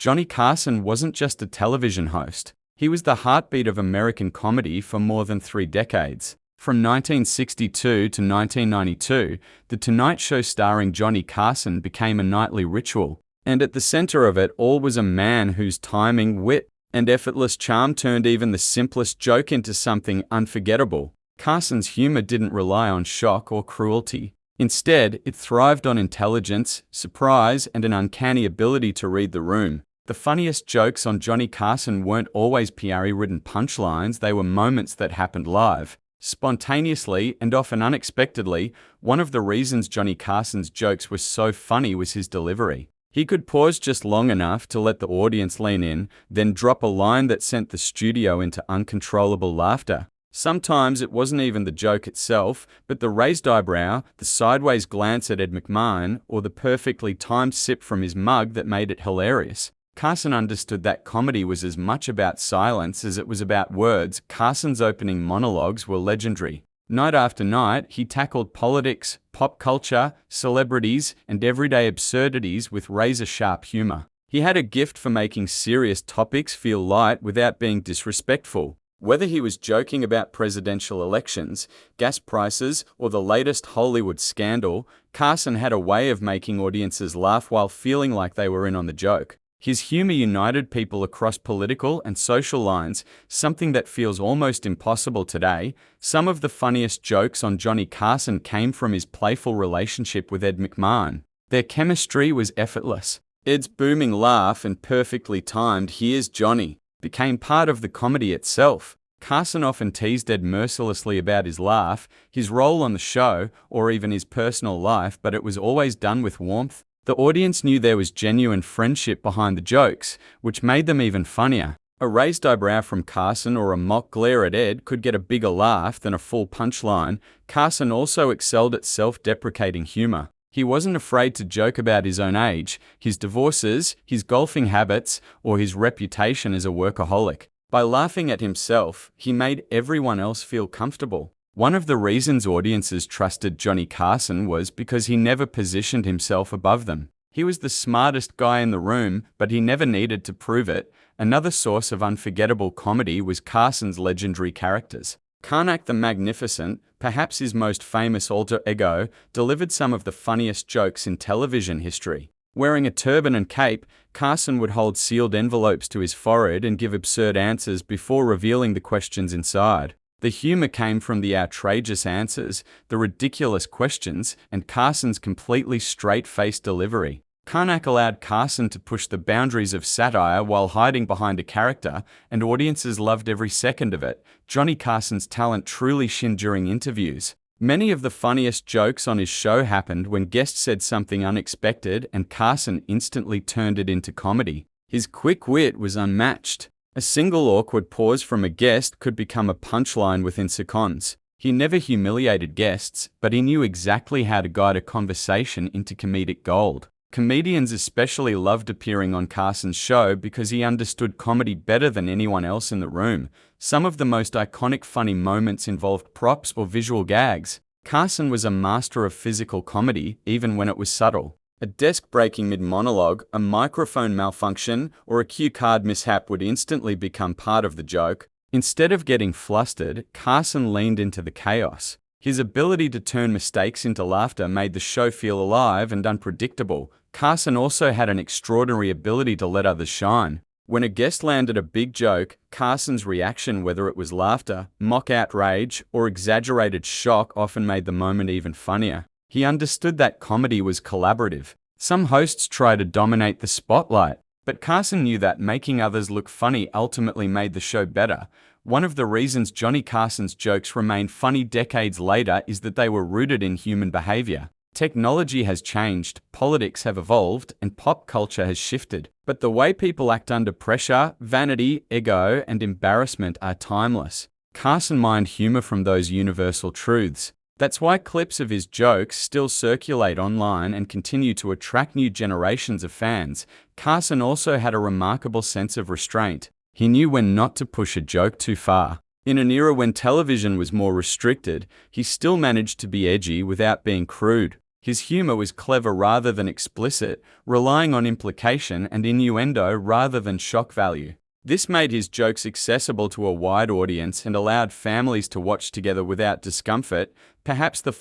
Johnny Carson wasn't just a television host. He was the heartbeat of American comedy for more than 3 decades. From 1962 to 1992, The Tonight Show starring Johnny Carson became a nightly ritual. And at the center of it all was a man whose timing, wit, and effortless charm turned even the simplest joke into something unforgettable. Carson's humor didn't rely on shock or cruelty. Instead, it thrived on intelligence, surprise, and an uncanny ability to read the room. The funniest jokes on Johnny Carson weren't always PR-ridden punchlines, they were moments that happened live, spontaneously, and often unexpectedly. One of the reasons Johnny Carson's jokes were so funny was his delivery. He could pause just long enough to let the audience lean in, then drop a line that sent the studio into uncontrollable laughter. Sometimes it wasn't even the joke itself, but the raised eyebrow, the sideways glance at Ed McMahon, or the perfectly timed sip from his mug that made it hilarious. Carson understood that comedy was as much about silence as it was about words. Carson's opening monologues were legendary. Night after night, he tackled politics, pop culture, celebrities, and everyday absurdities with razor-sharp humor. He had a gift for making serious topics feel light without being disrespectful. Whether he was joking about presidential elections, gas prices, or the latest Hollywood scandal, Carson had a way of making audiences laugh while feeling like they were in on the joke. His humor united people across political and social lines, something that feels almost impossible today. Some of the funniest jokes on Johnny Carson came from his playful relationship with Ed McMahon. Their chemistry was effortless. Ed's booming laugh and perfectly timed "Here's Johnny" became part of the comedy itself. Carson often teased Ed mercilessly about his laugh, his role on the show, or even his personal life, but it was always done with warmth. The audience knew there was genuine friendship behind the jokes, which made them even funnier. A raised eyebrow from Carson or a mock glare at Ed could get a bigger laugh than a full punchline. Carson also excelled at self-deprecating humor. He wasn't afraid to joke about his own age, his divorces, his golfing habits, or his reputation as a workaholic. By laughing at himself, he made everyone else feel comfortable. One of the reasons audiences trusted Johnny Carson was because he never positioned himself above them. He was the smartest guy in the room, but he never needed to prove it. Another source of unforgettable comedy was Carson's legendary characters. Karnak the Magnificent, perhaps his most famous alter ego, delivered some of the funniest jokes in television history. Wearing a turban and cape, Carson would hold sealed envelopes to his forehead and give absurd answers before revealing the questions inside. The humor came from the outrageous answers, the ridiculous questions, and Carson's completely straight-faced delivery. Karnak allowed Carson to push the boundaries of satire while hiding behind a character, and audiences loved every second of it. Johnny Carson's talent truly shined during interviews. Many of the funniest jokes on his show happened when guests said something unexpected and Carson instantly turned it into comedy. His quick wit was unmatched. A single awkward pause from a guest could become a punchline within seconds. He never humiliated guests, but he knew exactly how to guide a conversation into comedic gold. Comedians especially loved appearing on Carson's show because he understood comedy better than anyone else in the room. Some of the most iconic funny moments involved props or visual gags. Carson was a master of physical comedy, even when it was subtle. A desk breaking mid-monologue, a microphone malfunction, or a cue card mishap would instantly become part of the joke. Instead of getting flustered, Carson leaned into the chaos. His ability to turn mistakes into laughter made the show feel alive and unpredictable. Carson also had an extraordinary ability to let others shine. When a guest landed a big joke, Carson's reaction, whether it was laughter, mock outrage, or exaggerated shock, often made the moment even funnier. He understood that comedy was collaborative. Some hosts try to dominate the spotlight, but Carson knew that making others look funny ultimately made the show better. One of the reasons Johnny Carson's jokes remain funny decades later is that they were rooted in human behavior. Technology has changed, politics have evolved, and pop culture has shifted. But the way people act under pressure, vanity, ego, and embarrassment are timeless. Carson mined humor from those universal truths. That's why clips of his jokes still circulate online and continue to attract new generations of fans. Carson also had a remarkable sense of restraint. He knew when not to push a joke too far. In an era when television was more restricted, he still managed to be edgy without being crude. His humor was clever rather than explicit, relying on implication and innuendo rather than shock value. This made his jokes accessible to a wide audience and allowed families to watch together without discomfort. Perhaps the